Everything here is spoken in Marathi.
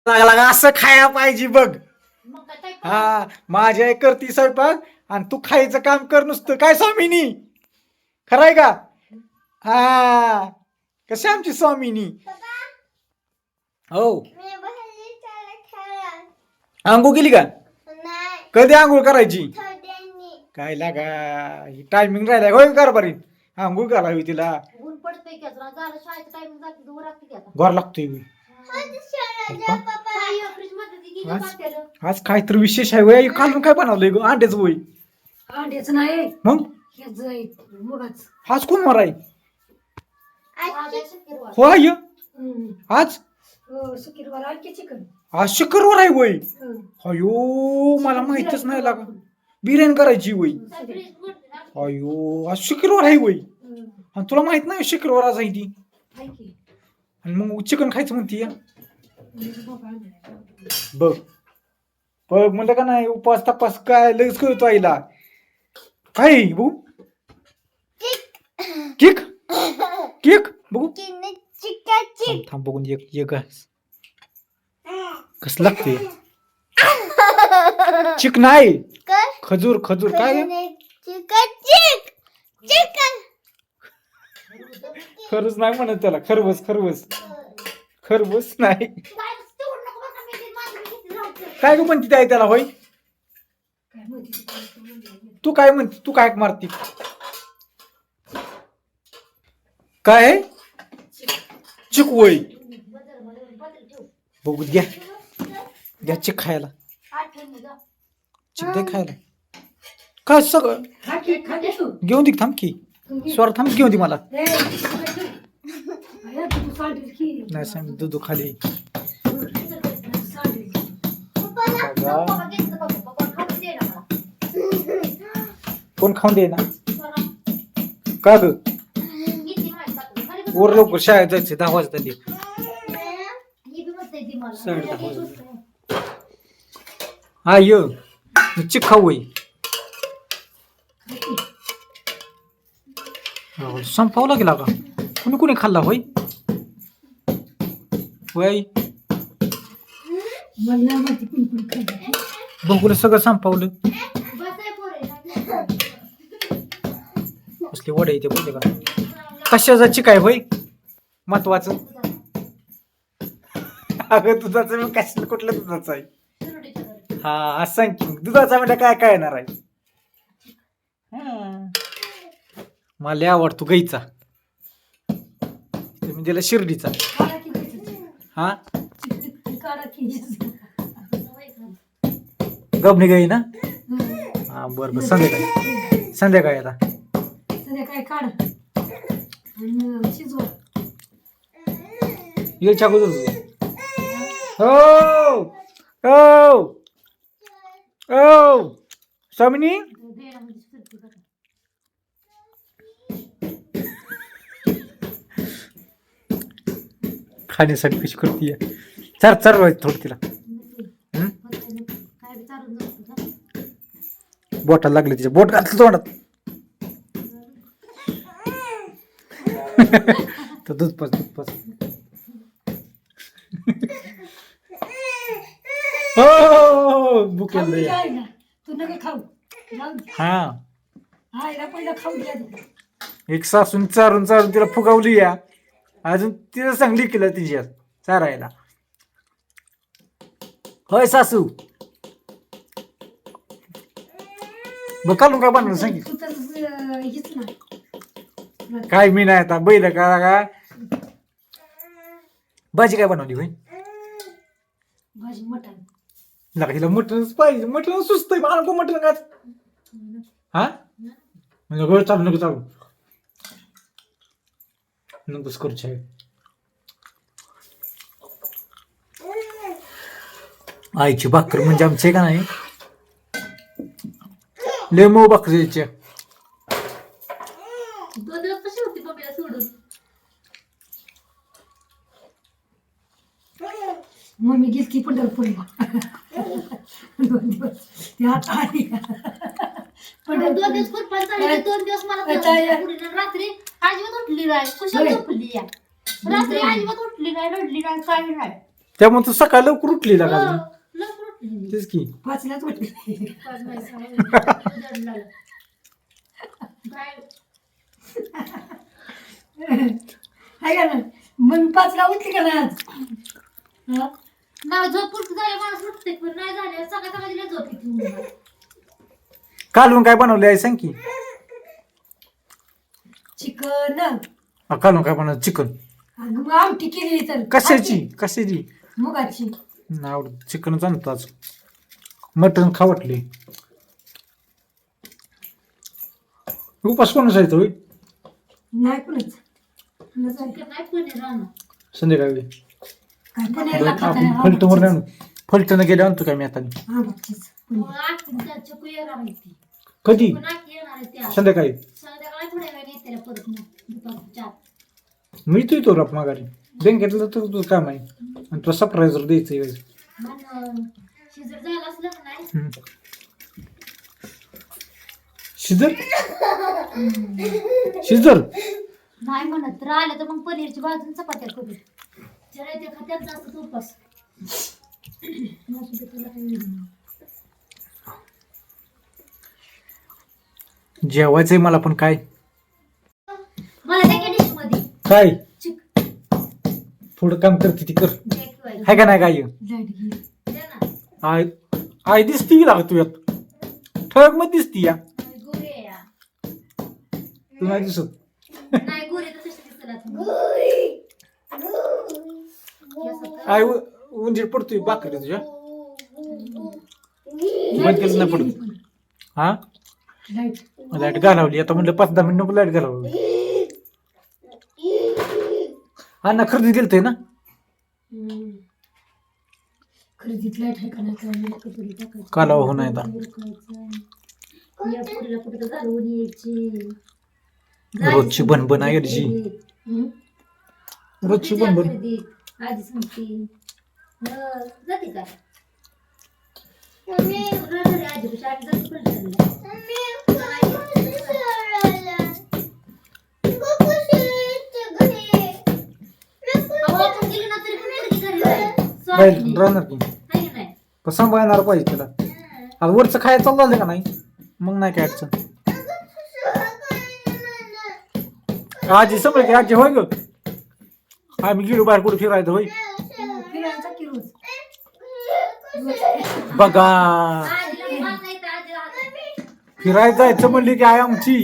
लागला असं खायला पाहिजे बघ. मग काय हा माझी आई करती स्वयंपाक आणि तू खायचं काम कर नुसतं. काय स्वामिनी खरंय का? हा कशी आमची स्वामिनी. हो आंघोळ केली का? कधी आंघोळ करायची? काय लागा टायमिंग राहिलाय होय कारभारी. आंघोळ करावी तिला. ऊन पडतंय की आता झालं शाळेचं टायमिंग जाते दूर लागते की आता घर लागतोय बी. फ्रीज मध्ये ती किती आज पातेलं. आज काय तर विशेष आहे वय. कालून काय बनवलंय ग? अंड्याच वय. अंड्याच नाही मग हेच आहे, मुगाच. आज कोण माराय? आज आहे शुक्रवार. हो आय आज हो शुक्रवार आहे की चिकन. आज शुक्रवार आहे वय. अयो मला माहितच नाही लागा. बिर्याणी करायची वय. अयो आज शुक्रवार आहे वय. आणि तुला माहित नाही शुक्रवार आज आहे ती. आणि मग चिकन खायचं म्हणती या. बघ बघ म्हणलं का नाही उपास तपास काय लगेच कळतो आईला. काय बघू केक केक बघू थांब बघून एक एक कस लागते. चिक नाही खजूर खजूर काय खरंच नाही म्हणत त्याला. खरबस खरबस खरबस नाही. काय ग म्हणते आहे त्याला होय? तू काय म्हणते? तू काय मारती? काय आहे? चिक वय. बघू घ्या घ्या चिक खायला. चिक दे खायला. काय सगळं घेऊन दे थांब की. स्वर थांब घेऊन दे मला. नाही सांग दूध खाली. कोण खाऊन दे ना का ग? वर लवकर शाळेत जायचं 10 वाजता दे. हा य चिक खाऊ वय. संपावं लागेल का? कुणी कुणी खाल्ला होय वय? बघूला सगळं संपवलं. कसले वडे येते बोलते का? कशाचा चिकाय होय महत्वाचं? अगं दुधाचं मी कशाला कुठलं दुधाचं आहे? हा असं सांग की दुधाचा म्हणजे काय काय येणार आहे? मला लय आवडतो गाईचा. मी दिला शिर्डीचा. हा गबणी गाई ना. हा बरं बरं संध्याकाळी संध्याकाळी आता संध्याकाळी काढ शिजवा. ये चाकू दे. हो हो हो स्वामिनी खाण्यासाठी कशी करते. चार चार थोडं तिला. बोटाला लागले तिच्या. बोट घातलं तोंडात. तर दूध पाच दूध पाच. हो बुकेल तू नका खाऊ. हा पहिला खाऊ द्या. एक सासून चारून चारून तिला फुगावली या. अजून तिला चांगली केलं तिच्या चारायला. होय सासू बघ कालून काय बनवलं सांगित. काय मी नाही आता बैल का भाजी काय बनवली होय? भाजी मटण. नका हिला मटणच पाहिजे. मटण सुस्त आहे मला. मटण का हा म्हणजे गळ चालू नको चालू नकोच करू छाय. आईची भाकर म्हणजे आमचे का नाही लय मऊ भाकरीच्या. कशी होती बघायला सोडून. मम्मी गेली पंढरपूरला 2 दिवस. त्यात आली 2 दिवस कुरपण चालले. 2 दिवस मला रात्री अजिबात उठली नाही. कुशाल झोपली या. रात्री अजिबात उठली नाही रडली नाही काही नाही. त्यामुळे तू सकाळी लवकर उठली लागा अजून. लवकर उठली. तेच की 5लाच उठली. पाच नाही, सहा वाजले. जड लागलं. काय हाय का ना मग 5ला उठली का ना आज हा? ना झोप उलट झाले माणूस उठते पण नाही झाले सकाळ सकाळी झोप येते. कालवून काय बनवले आहे सांग की. चिकन कालवून काय बनवलं चिकन. मग आमटी केली तर कशाची मुगाची. आवडत चिकनच आणतो आज. मटण खावटले. उपास कोणाचा येतो होय? नाही कुणच कुणाचं आहे? नाही पनीर राहणार. संध्याकाळी काय पनीरला आपण फलटण आणू. फलटण गेले आणतो काय मी आता. हा बघतीस मग आखी चकू येणार आहे ती. कधी पण आखी येणार आहे त्या संध्याकाळी संध्याकाळी थोड्या वेळ येते परत मग दुपारच्या 4. मी तो राप माघारी बँकेतलं तर तुझं काम आहे आणि तुला सरप्राईजर द्यायचं आहे. मग शिजर झालं असलं का नाही शिजर नाही म्हणत तर आलं तर मग पनीरची भाजून चपात्या करू. जरा ते खात्यात जास्त उपास. जेवायचंय मला पण काय मला त्या डिश मध्ये काय चिक थोडं काम करते ती कर दे किंवा हाय का नाही काय लाईट गेली. दे ना. आय आय दिसती की लागा तू यात ठळक मध्ये दिसती या गोरे आहे या. तू नाही दिसत नाही गोरे तर कशी दिसला आय उंजीर पडतोय बाकरी तुझ्या बंद केलं नाही पडत. हा लाईट लाईट घालवली आता म्हणलं 5-10 मिनिट नको लाईट घालवली. अण्णा खरेदी गेलते ना. खरेदीत लाईट आहे का नाही काय माहित, कपडे टाकायचे. कालवा हो नाही आता. या पोरीला कुठे तर घालवून यायची. रोजची बनबन आहे याची. हम्म. रोजची बनबन आधी सांगते जाते का आधी कशी आधी जाते आपण गेलो ना तरी पण घरी राहील राहणार की नाही पण सांभाळणार पाहिजे त्याला. आता वरचं खायचं चालू झालं का नाही मग नाही काय अडचण. आजी समज की आजी होय ग आम्ही गेलो बाहेर कुठे फिरायचं होय फिरायचा की रोज बघा आजीला माहित नाही तर आजी राहते. फिरायला जायचं म्हणली की आहे आमची